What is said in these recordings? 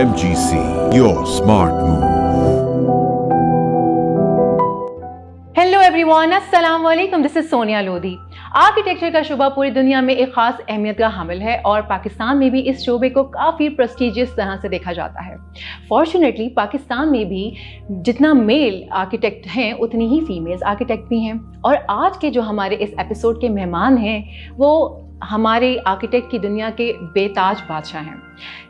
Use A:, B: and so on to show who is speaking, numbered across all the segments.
A: MGC, your smart move.
B: Hello everyone, अस्सलाम वालेकुम। This is Sonia Lodhi. Architecture का शोबा पूरी दुनिया में एक खास अहमियत का हामिल है और पाकिस्तान में भी इस शोबे को काफ़ी प्रेस्टिजियस तरह से देखा जाता है। फॉर्चुनेटली पाकिस्तान में भी जितना मेल आर्किटेक्ट हैं उतनी ही फीमेल्स आर्किटेक्ट भी हैं। और आज के जो हमारे इस एपिसोड के मेहमान हैं वो हमारे आर्किटेक्ट की दुनिया के बेताज बादशाह हैं।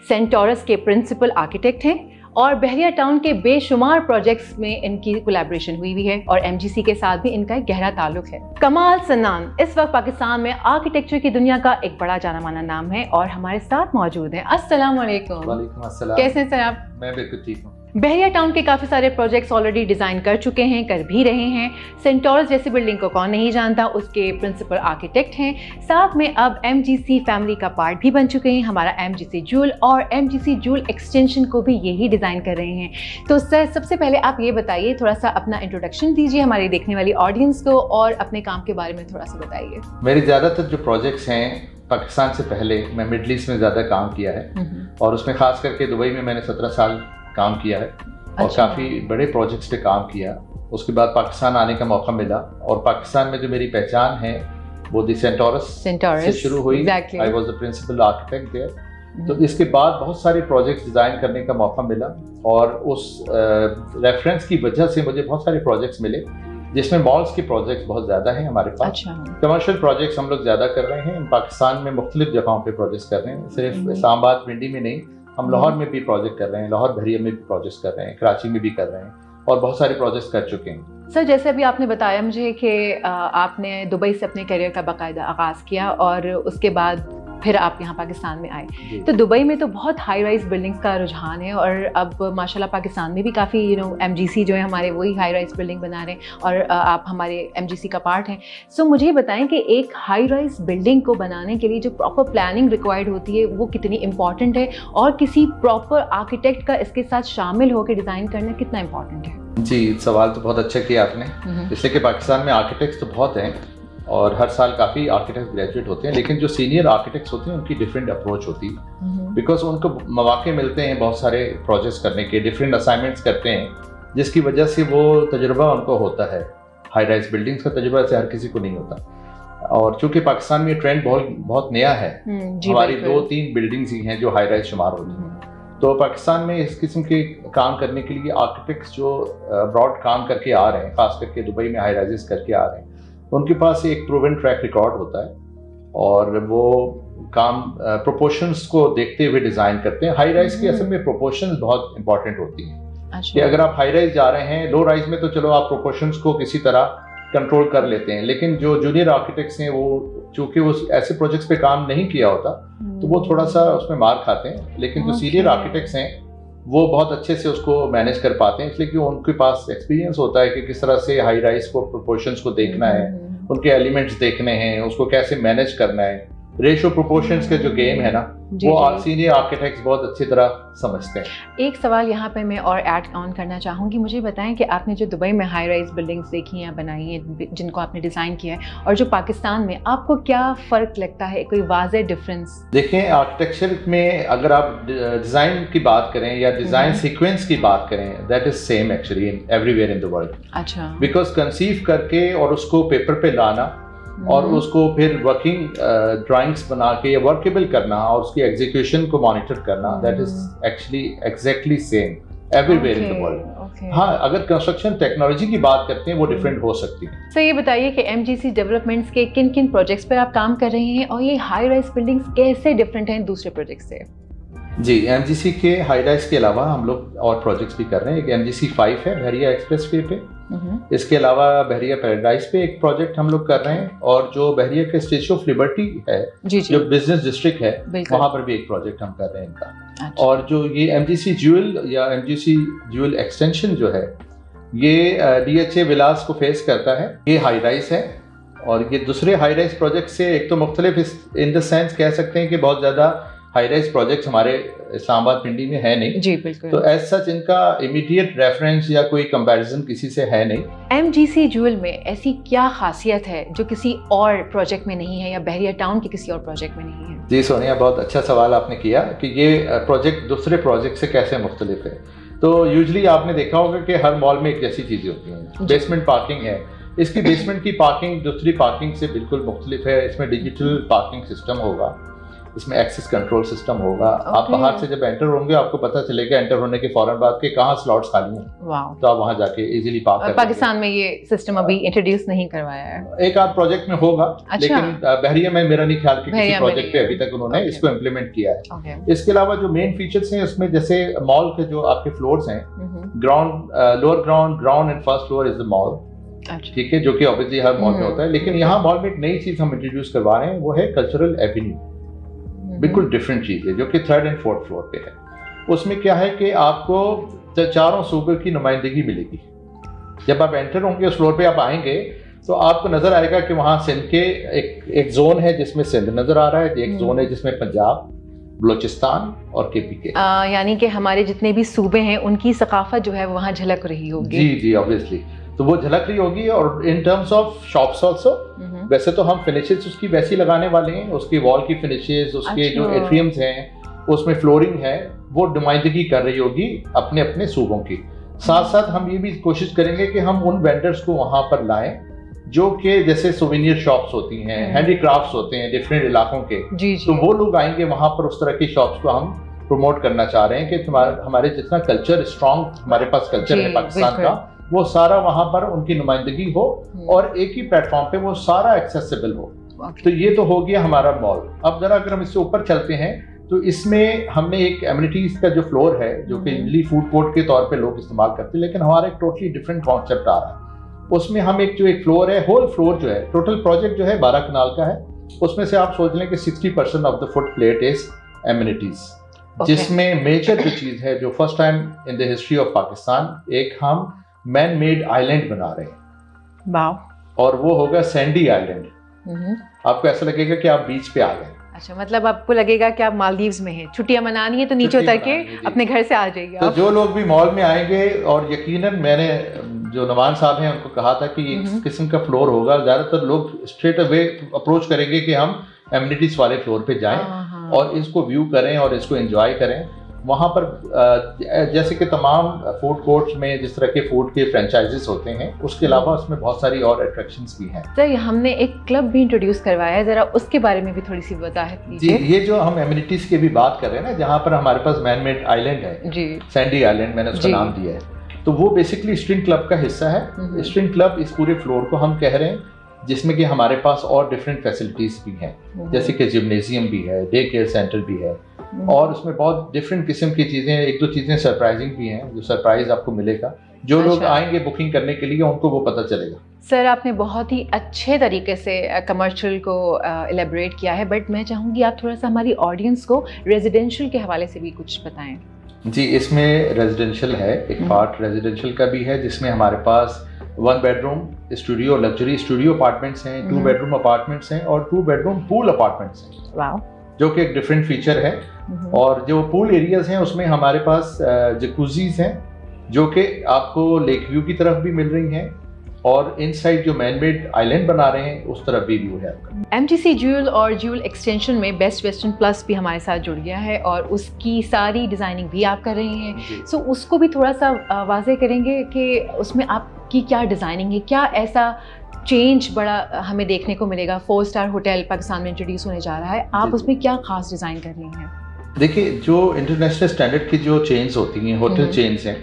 B: सेंटोरस के प्रिंसिपल आर्किटेक्ट हैं और बहरिया टाउन के बेशुमार प्रोजेक्ट्स में इनकी कोलैबोरेशन हुई है और एमजीसी के साथ भी इनका एक गहरा ताल्लुक है। कमाल सन्नान इस वक्त पाकिस्तान में आर्किटेक्चर की दुनिया का एक बड़ा जाना माना नाम है और हमारे साथ मौजूद हैं। अस्सलाम वालेकुम।
C: वालेकुम अस्सलाम।
B: कैसे हैं सर आप?
C: मैं बिल्कुल ठीक हूँ।
B: बहरिया टाउन के काफ़ी सारे प्रोजेक्ट्स ऑलरेडी डिज़ाइन कर चुके हैं, कर भी रहे हैं। सेंटोरस जैसी बिल्डिंग को कौन नहीं जानता, उसके प्रिंसिपल आर्किटेक्ट हैं। साथ में अब एमजीसी फैमिली का पार्ट भी बन चुके हैं। हमारा एमजीसी जूल और एमजीसी जूल एक्सटेंशन को भी यही डिज़ाइन कर रहे हैं। तो सर सबसे पहले आप ये बताइए, थोड़ा सा अपना इंट्रोडक्शन दीजिए हमारी देखने वाली ऑडियंस को और अपने काम के बारे में थोड़ा सा बताइए।
C: मेरे ज़्यादातर जो प्रोजेक्ट्स हैं पाकिस्तान से पहले मैं मिडल ईस्ट में ज़्यादा काम किया है और उसमें ख़ास करके दुबई में मैंने 17 साल काम किया है और काफ़ी बड़े प्रोजेक्ट्स पे काम किया। उसके बाद पाकिस्तान आने का मौका मिला और पाकिस्तान में जो मेरी पहचान है वो दी सेंटोरस से शुरू हुई। I was the principal architect there. तो इसके बाद बहुत सारे प्रोजेक्ट्स डिज़ाइन करने का मौका मिला और उस रेफरेंस की वजह से मुझे बहुत सारे प्रोजेक्ट्स मिले जिसमें मॉल्स के प्रोजेक्ट्स बहुत ज़्यादा हैं हमारे पास। कमर्शियल प्रोजेक्ट्स हम लोग ज़्यादा कर रहे हैं। पाकिस्तान में मुख्तलिफ जगहों पे प्रोजेक्ट्स कर रहे हैं, सिर्फ इस्लामाबाद पिंडी में नहीं, हम लाहौर में भी प्रोजेक्ट कर रहे हैं, लाहौर बहरिया में भी प्रोजेक्ट्स कर रहे हैं, कराची में भी कर रहे हैं और बहुत सारे प्रोजेक्ट्स कर चुके हैं।
B: सर जैसे अभी आपने बताया मुझे कि आपने दुबई से अपने करियर का बाकायदा आगाज़ किया और उसके बाद फिर आप यहाँ पाकिस्तान में आए। तो दुबई में तो बहुत हाई राइज बिल्डिंग्स का रुझान है और अब माशाल्लाह पाकिस्तान में भी काफ़ी एमजीसी जो है हमारे वही हाई राइज बिल्डिंग बना रहे हैं और आप हमारे एमजीसी का पार्ट हैं। सो मुझे बताएं कि एक हाई राइज बिल्डिंग को बनाने के लिए जो प्रॉपर प्लानिंग रिक्वायर्ड होती है वो कितनी इंपॉर्टेंट है और किसी प्रॉपर आर्किटेक्ट का इसके साथ शामिल होकर डिज़ाइन करना कितना इंपॉर्टेंट है?
C: जी, सवाल तो बहुत अच्छा किया आपने, इसलिए कि पाकिस्तान में आर्किटेक्ट्स तो बहुत हैं और हर साल काफ़ी आर्किटेक्ट ग्रेजुएट होते हैं, लेकिन जो सीनियर आर्किटेक्ट्स होते हैं उनकी डिफरेंट अप्रोच होती है बिकॉज उनको मौके मिलते हैं बहुत सारे प्रोजेक्ट्स करने के, डिफरेंट असाइनमेंट्स करते हैं जिसकी वजह से वो तजुर्बा उनको होता है। हाई राइज बिल्डिंग्स का तजुर्बा ऐसे हर किसी को नहीं होता और चूंकि पाकिस्तान में ये ट्रेंड बहुत नया है, हमारी 2-3 बिल्डिंग्स ही हैं जो हाई राइज शुमार होती हैं। तो पाकिस्तान में इस किस्म के काम करने के लिए आर्किटेक्ट्स जो अब्रॉड काम करके आ रहे हैं, खास करके दुबई में हाई राइजेस करके आ रहे हैं, उनके पास एक प्रूवन ट्रैक रिकॉर्ड होता है और वो काम प्रोपोर्शंस को देखते हुए डिज़ाइन करते हैं। हाई राइज की असल में प्रोपोर्शंस बहुत इंपॉर्टेंट होती हैं कि अगर आप हाई राइज जा रहे हैं, लो राइज में तो चलो आप प्रोपोर्शंस को किसी तरह कंट्रोल कर लेते हैं, लेकिन जो जूनियर आर्किटेक्ट्स हैं वो चूँकि उस ऐसे प्रोजेक्ट्स पे काम नहीं किया होता तो वो थोड़ा सा उसमें मार खाते हैं, लेकिन जो सीनियर आर्किटेक्ट्स हैं वो बहुत अच्छे से उसको मैनेज कर पाते हैं, इसलिए कि उनके पास एक्सपीरियंस होता है कि किस तरह से हाई राइज को प्रोपोर्शंस को देखना है, उनके एलिमेंट्स देखने हैं, उसको कैसे मैनेज करना है। रेशो प्रोपोर्शंस के जो गेम है ना वो सीनियर आर्किटेक्ट्स बहुत अच्छी तरह समझते हैं।
B: एक सवाल यहाँ पे मैं और ऐड ऑन करना चाहूँगी। मुझे बताएं कि आपने जो दुबई में हाई राइज बिल्डिंग्स देखी हैं, बनाई हैं, जिनको आपने डिज़ाइन किया है और जो पाकिस्तान में, आपको क्या फ़र्क लगता है, कोई वाज़े डिफरेंस?
C: देखें, आर्किटेक्चर में अगर आप डिज़ाइन की बात करें या डिज़ाइन सीक्वेंस की बात करें, that is same actually in everywhere in the world.
B: अच्छा।
C: बिकॉज कंसीव करके और उसको पेपर पे लाना और उसको फिर वर्किंग ड्राइंग्स बना के या वर्केबल करना और उसकी एग्जीक्यूशन को मॉनिटर करना, that is actually exactly same everywhere in the world. हाँ, अगर कंस्ट्रक्शन टेक्नोलॉजी की बात करते हैं वो डिफरेंट हो सकती है।
B: सर ये बताइए कि एमजीसी डेवलपमेंट्स के किन किन प्रोजेक्ट्स पर आप काम कर रहे हैं और ये हाई राइज बिल्डिंग्स कैसे डिफरेंट हैं दूसरे प्रोजेक्ट से?
C: जी, एमजीसी के हाई राइज के अलावा हम लोग और प्रोजेक्ट्स भी कर रहे हैं। एक एमजीसी 5 है बहरिया एक्सप्रेस वे पे, इसके अलावा बहरिया पैराडाइज पे एक प्रोजेक्ट हम लोग कर रहे हैं और जो बहरिया के स्टैच्यू ऑफ लिबर्टी है जो बिजनेस डिस्ट्रिक्ट है वहाँ पर भी एक प्रोजेक्ट हम कर रहे हैं इनका। और जो ये एमजीसी ज्यूल या एमजीसी ज्यूल एक्सटेंशन जो है ये डीएचए विलास को फेस करता है। ये हाई राइज है और ये दूसरे हाई राइज प्रोजेक्ट से एक तो मुख्तलिफ इन द सेंस कह सकते हैं कि बहुत ज़्यादा हाई राइज प्रोजेक्ट्स हमारे इस्लामाबाद पिंडी में है नहीं
B: जी बिल्कुल।
C: तो एज सच इनका इमीडिएट रेफरेंस या कोई कंपैरिजन किसी से है नहीं।
B: MGC ज्यूल में ऐसी क्या खासियत है जो किसी और प्रोजेक्ट में नहीं है या बहरिया टाउन के किसी और प्रोजेक्ट में नहीं है?
C: जी सोनिया, बहुत अच्छा सवाल आपने किया कि ये प्रोजेक्ट दूसरे प्रोजेक्ट से कैसे मुख्तलिफ है। तो यूजली आपने देखा होगा कि हर मॉल में एक जैसी चीज़ें होती हैं। बेसमेंट पार्किंग है, इसकी बेसमेंट की पार्किंग दूसरी पार्किंग से बिल्कुल मुख्तलिफ है। इसमें डिजिटल पार्किंग सिस्टम होगा, इसमें एक्सेस कंट्रोल सिस्टम होगा। आप बाहर से जब एंटर होंगे आपको पता चलेगा एंटर होने के फौरन बाद के कहाँ स्लॉट्स खाली हैं, तो आप वहाँ जाके इजीली पार्क कर
B: पाकिस्तान में ये सिस्टम अभी इंट्रोड्यूस नहीं करवाया है।
C: एक आध प्रोजेक्ट में होगा, लेकिन बहरिया में मेरा नहीं ख्याल कि किसी प्रोजेक्ट पे अभी तक उन्होंने इसको इम्प्लीमेंट किया है। इसके अलावा जो मेन फीचर्स हैं उसमें जैसे मॉल के जो आपके फ्लोर्स हैं, ground, lower ground and first floor is the mall, ठीक है, जो कि ऑब्वियसली हर मॉल में होता है। लेकिन यहाँ मॉल में एक नई चीज हम इंट्रोड्यूस करवा रहे हैं, वो है कल्चरल एवेन्यू। बिल्कुल डिफरेंट चीज है जो कि 3rd and 4th फ्लोर पे है। उसमें क्या है कि आपको चारों सूबे की नुमाइंदगी मिलेगी। जब आप एंटर होंगे उस फ्लोर पे आप आएंगे तो आपको नजर आएगा कि वहाँ सिंध के एक जोन है जिसमें सिंध नजर आ रहा है, एक जोन है जिसमें पंजाब, बलूचिस्तान और KPK,
B: यानी कि हमारे जितने भी सूबे हैं उनकी सकाफत जो है वो वहाँ झलक रही होगी।
C: जी जी, ऑब्वियसली तो वो झलक रही होगी। और in terms of shops also, वैसे तो हम फिनिशेस उसकी वैसी लगाने वाले हैं, उसकी वॉल की फिनिशेस, उसके जो एट्रियम्स हैं, उसमें फ्लोरिंग है, वो नुमाइंदगी कर रही होगी अपने अपने सूबों की। साथ साथ हम ये भी कोशिश करेंगे कि हम उन वेंडर्स को वहाँ पर लाएं जो कि जैसे सोवेनियर शॉप्स होती हैं, हैंडीक्राफ्ट्स होते हैं डिफरेंट इलाकों के, तो वो लोग आएंगे वहाँ पर। उस तरह की शॉप्स को हम प्रमोट करना चाह रहे हैं कि हमारे जितना कल्चर स्ट्रॉन्ग हमारे पास कल्चर है पाकिस्तान का, वो सारा वहां पर उनकी नुमाइंदगी हो और एक ही प्लेटफॉर्म पे वो सारा एक्सेसिबल हो। तो ये तो हो गया हमारा मॉल। अब जरा अगर हम इससे ऊपर चलते हैं तो इसमें हमने एक एमिनिटीज का जो फ्लोर है जो कि यूजली फूड कोर्ट के तौर पे लोग इस्तेमाल करते हैं, लेकिन हमारा एक टोटली डिफरेंट कॉन्सेप्ट आ रहा है। उसमें हम एक फ्लोर है, होल फ्लोर जो है, टोटल प्रोजेक्ट जो है 12 कनाल का है, उसमें से आप सोच लें कि 60% of the foot plate is amenities, जिसमें मेजर जो चीज है, जो first time in the history of Pakistan एक हम मैन मेड आइलैंड बना रहे हैं।
B: वाव।
C: और वो होगा सैंडी आइलैंड। आपको ऐसा लगेगा कि आप बीच पे आ गए।
B: अच्छा, मतलब आपको लगेगा कि आप मालदीव्स में हैं, छुट्टियां मनानी है तो नीचे उतर के अपने घर से आ जाइए।
C: तो जो लोग भी मॉल में आएंगे, और यकीनन मैंने जो नवान साहब हैं उनको कहा था कि एक किस्म का फ्लोर होगा, ज्यादातर लोग स्ट्रेट अवे अप्रोच करेंगे कि हम एमिनिटीज वाले फ्लोर पे जाएं और इसको व्यू करें और इसको एंजॉय करें। वहाँ पर जैसे कि तमाम फूड कोर्ट्स में जिस तरह के फूड के फ्रेंचाइजेस होते हैं, उसके अलावा उसमें बहुत सारी और अट्रैक्शंस भी हैं।
B: सर, हमने एक क्लब भी इंट्रोड्यूस करवाया है, जरा उसके बारे में भी थोड़ी सी वजाहत कीजिए।
C: जी, ये जो हम एमिनिटीज की भी बात कर रहे हैं ना, जहाँ पर हमारे पास मैन मेड आइलैंड है जी, सैंडी आइलैंड मैंने उसका नाम दिया है, तो वो बेसिकली स्ट्रिंग क्लब का हिस्सा है। स्ट्रिंग क्लब इस पूरे फ्लोर को हम कह रहे हैं, जिसमें कि हमारे पास और डिफरेंट फैसिलिटीज भी हैं, जैसे कि जिम्नेजियम भी है, डे केयर सेंटर भी है, और उसमें बहुत डिफरेंट किस्म की चीज़ें, एक दो चीज़ें सरप्राइजिंग भी हैं, जो सरप्राइज आपको मिलेगा। जो लोग आएंगे बुकिंग करने के लिए उनको वो पता चलेगा।
B: सर, आपने बहुत ही अच्छे तरीके से कमर्शियल को एलेबोरेट किया है, बट मैं चाहूँगी आप थोड़ा सा हमारी ऑडियंस को रेजिडेंशियल के हवाले से भी कुछ बताएं।
C: जी, इसमें रेजिडेंशियल है, एक पार्ट रेजिडेंशियल का भी है, जिसमें हमारे पास 1 bedroom studio, luxury studio apartments हैं, 2 बेडरूम अपार्टमेंट्स हैं और 2 बेडरूम पूल अपार्टमेंट्स हैं। वाह, जो कि एक डिफरेंट फीचर है। और जो पूल एरियाज हैं उसमें हमारे पास जकूजीज हैं, जो कि आपको लेक व्यू की तरफ भी मिल रही हैं, और इनसाइड जो मैन मेड आइलैंड बना रहे हैं उस तरफ भी व्यू है आपका।
B: MGC ज्यूल और ज्यूल एक्सटेंशन में बेस्ट वेस्टर्न प्लस भी हमारे साथ जुड़ गया है और उसकी सारी डिज़ाइनिंग भी आप कर रहे हैं, सो उसको भी थोड़ा सा वाज़ेह करेंगे कि उसमें आपकी क्या डिज़ाइनिंग है, क्या ऐसा चेंज बड़ा हमें देखने को मिलेगा। 4 स्टार होटल पाकिस्तान में इंट्रोड्यूस होने जा रहा है, आप उसमें क्या खास डिज़ाइन कर रहे हैं?
C: देखिए, जो इंटरनेशनल स्टैंडर्ड की जो चेन्स होती हैं, होटल चेन्स हैं,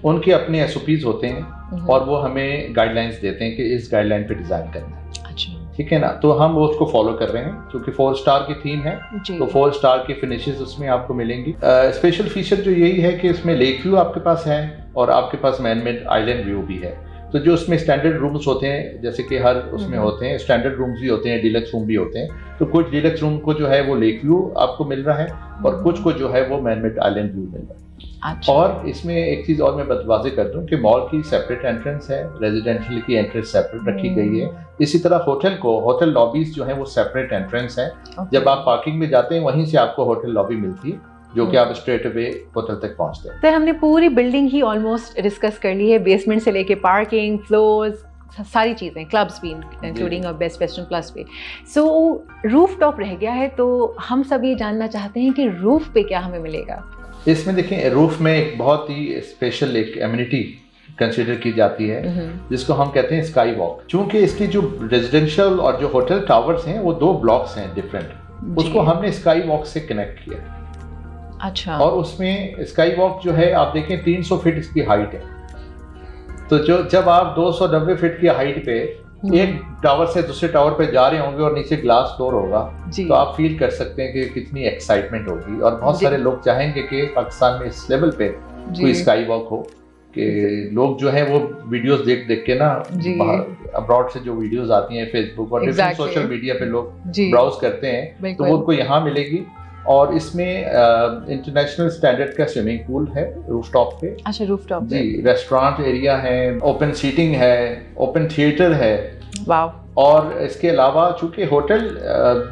C: उनके अपने SOPs होते हैं और वो हमें गाइडलाइंस देते हैं कि इस गाइडलाइन पे डिज़ाइन करना है। अच्छा, ठीक है ना, तो हम वो उसको फॉलो कर रहे हैं, क्योंकि 4 स्टार की थीम है, तो 4 स्टार की फिनिशेस उसमें आपको मिलेंगी। स्पेशल फीचर जो यही है कि इसमें लेक व्यू आपके पास है और आपके पास मैन मेड आइलैंड व्यू भी है। तो जो उसमें स्टैंडर्ड रूम्स होते हैं, जैसे कि हर उसमें होते हैं स्टैंडर्ड रूम्स भी होते हैं, डीलक्स रूम भी होते हैं, तो कुछ डीलक्स रूम को जो है वो लेक व्यू आपको मिल रहा है और कुछ को जो है वो मैनमेड आइलैंड व्यू मिल रहा है।
B: अच्छा।
C: और इसमें एक चीज़ और मैं वाज़ेह कर दूं कि मॉल की सेपरेट एंट्रेंस है, रेजिडेंशियल की एंट्रेंस सेपरेट रखी गई है। इसी तरह होटल लॉबीज जो है वो सेपरेट एंट्रेंस है। जब आप पार्किंग में जाते हैं वहीं से आपको होटल लॉबी मिलती है, जो कि आप स्ट्रेट अवे होटल तक पहुंचते हैं।
B: तो हमने पूरी बिल्डिंग ही ऑलमोस्ट डिस्कस कर ली है, बेसमेंट से लेके पार्किंग, फ्लोर्स, सारी चीज़ें, क्लब्स भी इंक्लूडिंग और बेस्ट वेस्टर्न प्लस भी। सो रूफ टॉप रह गया है, तो हम सब ये जानना चाहते हैं कि रूफ पे क्या हमें मिलेगा।
C: इसमें देखें, रूफ में एक बहुत ही स्पेशल एक एमिनिटी कंसीडर की जाती है जिसको हम कहते हैं स्काई वॉक। चूंकि इसकी जो रेजिडेंशियल और जो होटल टावर्स हैं वो 2 ब्लॉक्स हैं डिफरेंट, उसको हमने स्काई वॉक से कनेक्ट किया।
B: अच्छा।
C: और उसमें स्काई वॉक जो है आप देखें 300 फीट इसकी हाइट है। तो जब आप 290 फीट की हाइट पे एक टावर से दूसरे टावर पे जा रहे होंगे और नीचे ग्लास फ्लोर होगा, तो आप फील कर सकते हैं कि कितनी एक्साइटमेंट होगी। और बहुत सारे लोग चाहेंगे कि पाकिस्तान में इस लेवल पे कोई स्काई वॉक हो, कि लोग जो है वो वीडियोस देख देख के ना, अब्रॉड से जो वीडियोस आती हैं फेसबुक और डिफरेंट सोशल मीडिया पे लोग ब्राउज करते हैं, तो वो उनको यहाँ मिलेगी। और इसमें इंटरनेशनल स्टैंडर्ड का स्विमिंग पूल है रूफटॉप पे।
B: अच्छा, रूफटॉप
C: जी, रेस्टोरेंट एरिया है, ओपन सीटिंग है, ओपन थिएटर है।
B: वाव।
C: और इसके अलावा चूंकि होटल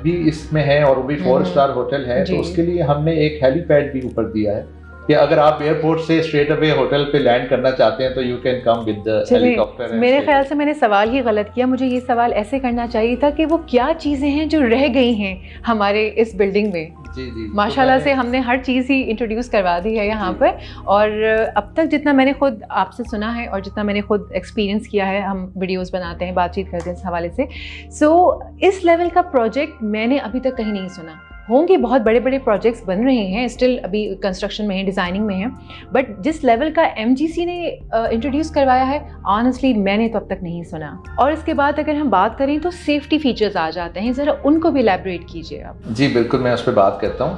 C: भी इसमें है और वो भी 4 स्टार होटल है, तो उसके लिए हमने एक हेलीपैड भी ऊपर दिया है कि अगर आप एयरपोर्ट से स्ट्रेट अवे होटल पे लैंड करना चाहते हैं तो you can come with the helicopter.
B: मेरे ख्याल से मैंने सवाल ही गलत किया, मुझे ये सवाल ऐसे करना चाहिए था कि वो क्या चीज़ें हैं जो रह गई हैं हमारे इस बिल्डिंग में।
C: जी,
B: माशाल्लाह से हमने हर चीज़ ही इंट्रोड्यूस करवा दी है यहाँ पर। और अब तक जितना मैंने खुद आपसे सुना है और जितना मैंने खुद एक्सपीरियंस किया है, हम वीडियोस बनाते हैं, बातचीत करते हैं इस हवाले से, सो इस लेवल का प्रोजेक्ट मैंने अभी तक कहीं नहीं सुना। होंगे बहुत बड़े बड़े प्रोजेक्ट्स बन रहे हैं, स्टिल अभी कंस्ट्रक्शन में है, डिज़ाइनिंग में है, बट जिस लेवल का MGC ने इंट्रोड्यूस करवाया है, ऑनेस्टली मैंने तो अब तक नहीं सुना। और इसके बाद अगर हम बात करें तो सेफ्टी फीचर्स आ जाते हैं, ज़रा उनको भी एलैबोरेट कीजिए आप।
C: जी बिल्कुल, मैं उस पर बात करता हूँ।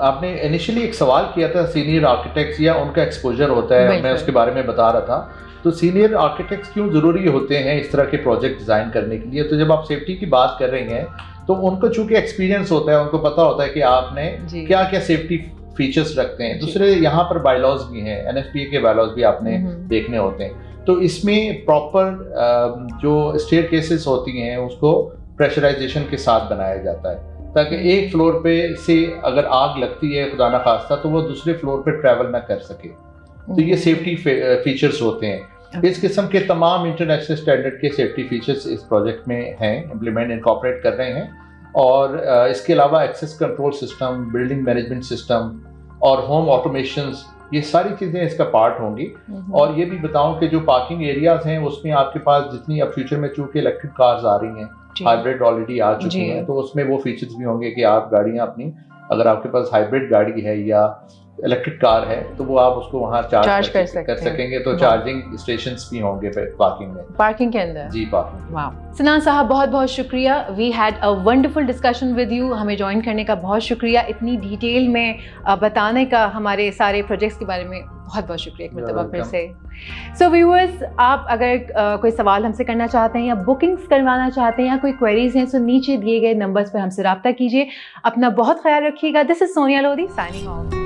C: आपने इनिशियली एक सवाल किया था सीनियर आर्किटेक्ट्स या उनका एक्सपोजर होता है, मैं उसके बारे में बता रहा था। तो सीनियर आर्किटेक्ट्स क्यों ज़रूरी होते हैं इस तरह के प्रोजेक्ट डिज़ाइन करने के लिए? तो जब आप सेफ्टी की बात कर रहे हैं तो उनको चूंकि एक्सपीरियंस होता है, उनको पता होता है कि आपने क्या क्या सेफ्टी फीचर्स रखते हैं। दूसरे यहाँ पर बायलॉज भी हैं, NFPA के बायलॉज भी आपने देखने होते हैं। तो इसमें प्रॉपर जो स्टेयर केसेस होती हैं उसको प्रेशराइजेशन के साथ बनाया जाता है, ताकि एक फ्लोर पे से अगर आग लगती है खुदा ना खास्ता तो वो दूसरे फ्लोर पे ट्रैवल ना कर सके। तो ये सेफ्टी फीचर्स होते हैं। इस किस्म के तमाम इंटरनेशनल स्टैंडर्ड के सेफ्टी फीचर्स इस प्रोजेक्ट में हैं, इम्प्लीमेंट इनकॉर्पोरेट कर रहे हैं। और इसके अलावा access control system, building management system और होम ऑटोमेशंस, ये सारी चीज़ें इसका पार्ट होंगी। और ये भी बताऊं कि जो पार्किंग एरियाज हैं उसमें आपके पास जितनी अब फ्यूचर में चूँकि इलेक्ट्रिक कार्स आ रही हैं, हाइब्रिड ऑलरेडी आ चुकी हैं, तो उसमें वो फीचर्स भी होंगे कि आप गाड़ियाँ अपनी, अगर आपके पास हाइब्रिड गाड़ी है या इलेक्ट्रिक कार है तो वो आप उसको वहाँ चार्ज कर सकेंगे। तो चार्जिंग स्टेशंस भी होंगे पार्किंग के अंदर। जी, पार्किंग।
B: वाह सनान साहब, बहुत बहुत शुक्रिया। We had a wonderful discussion with you. हमें ज्वाइन करने का बहुत शुक्रिया, इतनी डिटेल में बताने का हमारे सारे प्रोजेक्ट्स के बारे में बहुत बहुत शुक्रिया एक मरतबा फिर से। सो व्यूअर्स, आप अगर कोई सवाल हमसे करना चाहते हैं या बुकिंग्स करवाना चाहते हैं या कोई क्वेरीज हैं, तो नीचे दिए गए नंबर्स पर हमसे रब्ता कीजिए। अपना बहुत ख्याल रखिएगा। This is Sonia Lodhi signing off.